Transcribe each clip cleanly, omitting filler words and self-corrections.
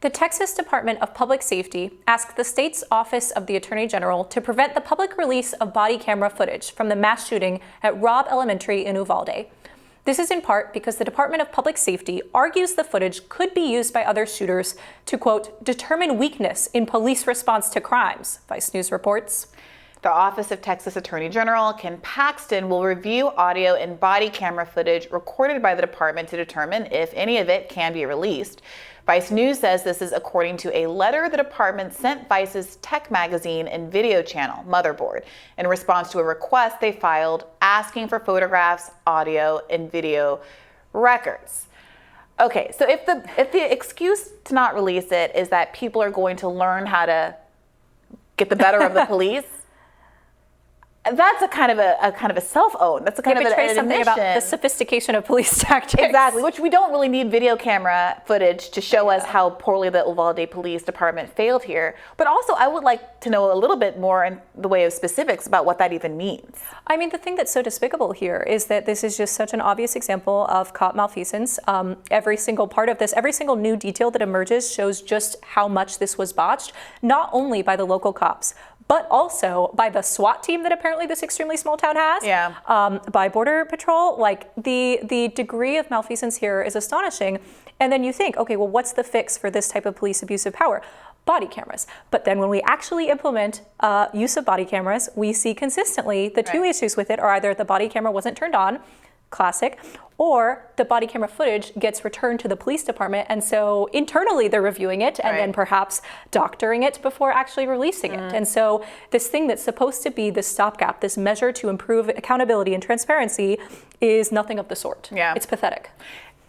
The Texas Department of Public Safety asked the state's Office of the Attorney General to prevent the public release of body camera footage from the mass shooting at Robb Elementary in Uvalde. This is in part because the Department of Public Safety argues the footage could be used by other shooters to, quote, determine weakness in police response to crimes, Vice News reports. The Office of Texas Attorney General Ken Paxton will review audio and body camera footage recorded by the department to determine if any of it can be released. Vice News says this is according to a letter the department sent Vice's tech magazine and video channel, Motherboard, in response to a request they filed asking for photographs, audio, and video records. Okay, so if the excuse to not release it is that people are going to learn how to get the better of the police, that's a kind of a self-own. That's a kind of an admission. Something about the sophistication of police tactics. Exactly, which we don't really need video camera footage to show us how poorly the Uvalde Police Department failed here. But also, I would like to know a little bit more in the way of specifics about what that even means. I mean, the thing that's so despicable here is that this is just such an obvious example of cop malfeasance. Every single part of this, every single new detail that emerges shows just how much this was botched, not only by the local cops, but also by the SWAT team that apparently this extremely small town has, by Border Patrol. Like, the degree of malfeasance here is astonishing. And then you think, okay, well, what's the fix for this type of police abuse of power? Body cameras. But then when we actually implement use of body cameras, we see consistently the two issues with it are either the body camera wasn't turned on, classic, or the body camera footage gets returned to the police department, and so internally they're reviewing it and then perhaps doctoring it before actually releasing it. And so this thing that's supposed to be this stopgap, this measure to improve accountability and transparency, is nothing of the sort. Yeah. It's pathetic.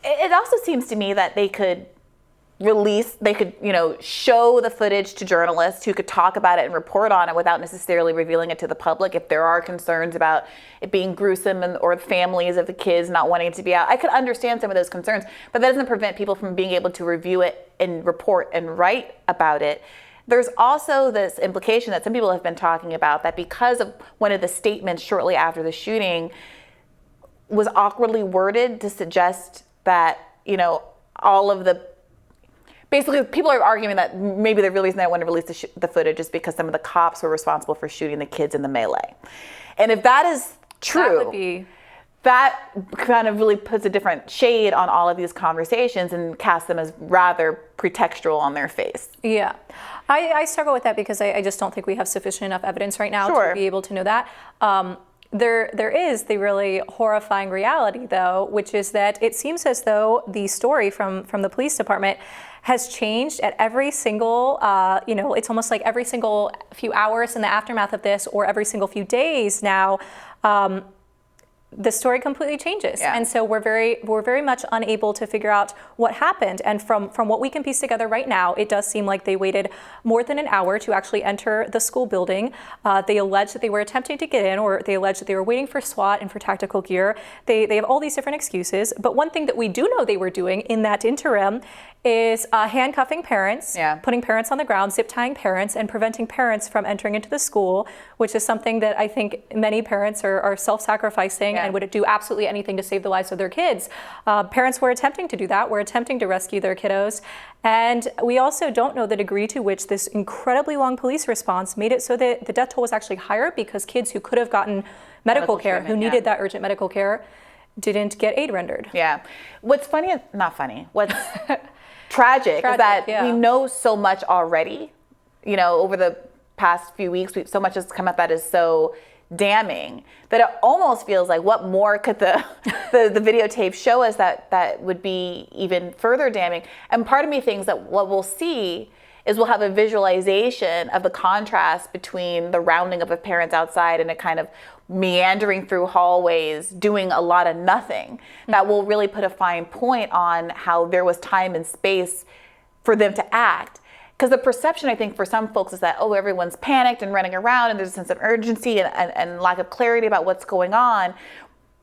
It also seems to me that they could show the footage to journalists who could talk about it and report on it without necessarily revealing it to the public if there are concerns about it being gruesome or the families of the kids not wanting it to be out. I could understand some of those concerns, but that doesn't prevent people from being able to review it and report and write about it. There's also this implication that some people have been talking about that because of one of the statements shortly after the shooting was awkwardly worded to suggest that, all of the basically, people are arguing that maybe the reason they want to release the footage is because some of the cops were responsible for shooting the kids in the melee. And if that is true, that kind of really puts a different shade on all of these conversations and casts them as rather pretextual on their face. Yeah. I struggle with that because I just don't think we have sufficient enough evidence right now to be able to know that. There is the really horrifying reality, though, which is that it seems as though the story from the police department has changed at every single, it's almost like every single few hours in the aftermath of this, or every single few days now, the story completely changes. And so we're very much unable to figure out what happened. And from what we can piece together right now, it does seem like they waited more than an hour to actually enter the school building. They allege that they were attempting to get in, or they allege that they were waiting for SWAT and for tactical gear. They have all these different excuses. But one thing that we do know they were doing in that interim is handcuffing parents, putting parents on the ground, zip tying parents, and preventing parents from entering into the school, which is something that I think many parents are self-sacrificing and would do absolutely anything to save the lives of their kids. Parents were attempting to do that, were attempting to rescue their kiddos. And we also don't know the degree to which this incredibly long police response made it so that the death toll was actually higher because kids who could have gotten medical care, who needed that urgent medical care, didn't get aid rendered. Yeah. What's what's tragic is that we know so much already, over the past few weeks, so much has come up that is so damning that it almost feels like what more could the videotape show us that would be even further damning. And part of me thinks that what we'll see is we'll have a visualization of the contrast between the rounding up of parents outside and a kind of meandering through hallways, doing a lot of nothing. That will really put a fine point on how there was time and space for them to act. Because the perception, I think, for some folks is that, everyone's panicked and running around and there's a sense of urgency and lack of clarity about what's going on.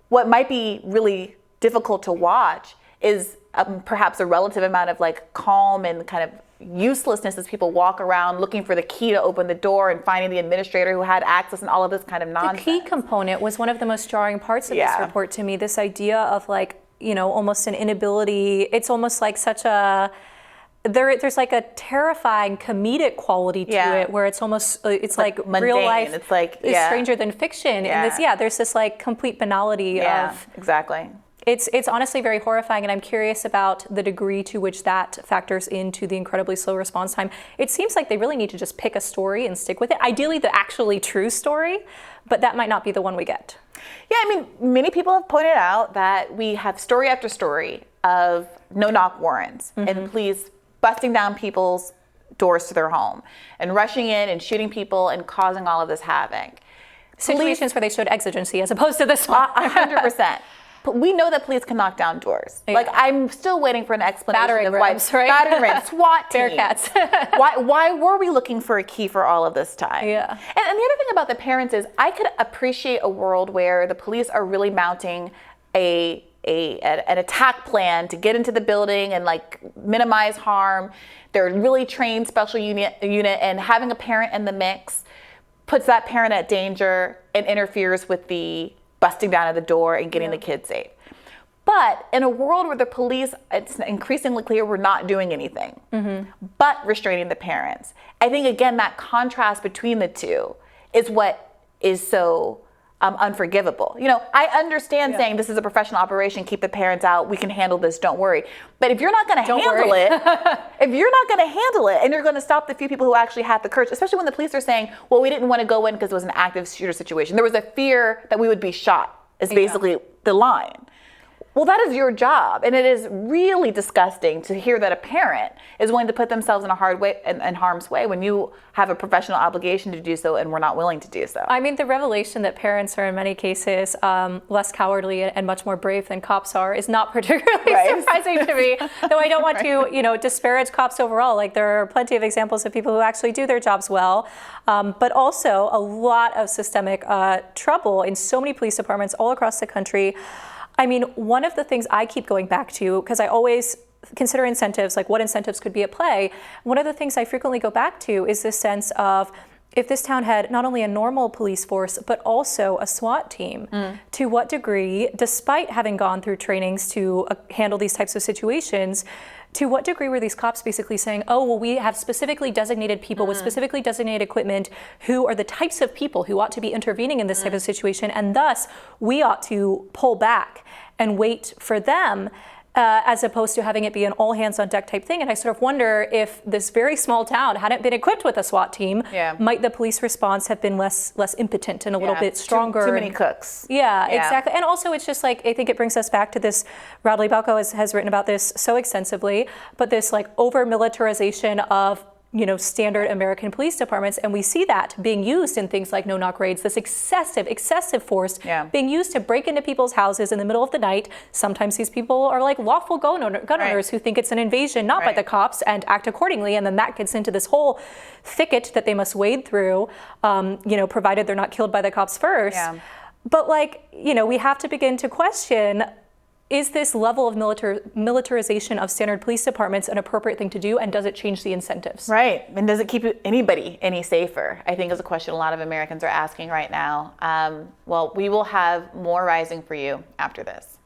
What might be really difficult to watch is perhaps a relative amount of calm and kind of uselessness as people walk around looking for the key to open the door and finding the administrator who had access and all of this kind of nonsense. The key component was one of the most jarring parts of this report to me, this idea of almost an inability. It's almost like such a there's like a terrifying comedic quality to it, where it's almost it's like mundane. Real life. It's like is stranger than fiction. And there's this like complete banality of exactly. It's honestly very horrifying, and I'm curious about the degree to which that factors into the incredibly slow response time. It seems like they really need to just pick a story and stick with it. Ideally, the actually true story, but that might not be the one we get. Yeah, I mean, many people have pointed out that we have story after story of no-knock warrants and police busting down people's doors to their home and rushing in and shooting people and causing all of this havoc. Situations where they showed exigency as opposed to this one. 100%. But we know that police can knock down doors. Yeah. Like, I'm still waiting for an explanation battering of rams, why battering rams, SWAT team. Bearcats. why were we looking for a key for all of this time? Yeah. And the other thing about the parents is I could appreciate a world where the police are really mounting an attack plan to get into the building and like minimize harm. They're really trained special unit, and having a parent in the mix puts that parent at danger and interferes with the busting down of the door and getting the kids safe. But in a world where the police, it's increasingly clear we're not doing anything but restraining the parents. I think, again, that contrast between the two is what is so unforgivable. You know, I understand saying this is a professional operation, keep the parents out, we can handle this, don't worry. But if you're not going to handle it, and you're going to stop the few people who actually have the courage, especially when the police are saying, well, we didn't want to go in because it was an active shooter situation. There was a fear that we would be shot, is basically the line. Well, that is your job, and it is really disgusting to hear that a parent is willing to put themselves in harm's way when you have a professional obligation to do so, and we're not willing to do so. I mean, the revelation that parents are in many cases less cowardly and much more brave than cops are is not particularly surprising to me. Though I don't want to, disparage cops overall. Like, there are plenty of examples of people who actually do their jobs well, but also a lot of systemic trouble in so many police departments all across the country. I mean, one of the things I keep going back to, because I always consider incentives, like what incentives could be at play, one of the things I frequently go back to is this sense of, if this town had not only a normal police force, but also a SWAT team, to what degree, despite having gone through trainings to handle these types of situations, to what degree were these cops basically saying, oh, well, we have specifically designated people with specifically designated equipment who are the types of people who ought to be intervening in this type of situation, and thus we ought to pull back and wait for them, as opposed to having it be an all hands on deck type thing. And I sort of wonder if this very small town hadn't been equipped with a SWAT team, might the police response have been less impotent and a little bit stronger. Too many cooks. Yeah, exactly. And also it's just like, I think it brings us back to this, Radley Balco has written about this so extensively, but this like over militarization of standard American police departments. And we see that being used in things like no-knock raids, this excessive force being used to break into people's houses in the middle of the night. Sometimes these people are like lawful gun owners who think it's an invasion, not by the cops, and act accordingly. And then that gets into this whole thicket that they must wade through, provided they're not killed by the cops first. Yeah. But we have to begin to question, is this level of militarization of standard police departments an appropriate thing to do, and does it change the incentives? Right, and does it keep anybody any safer? I think is a question a lot of Americans are asking right now. Well, we will have more rising for you after this.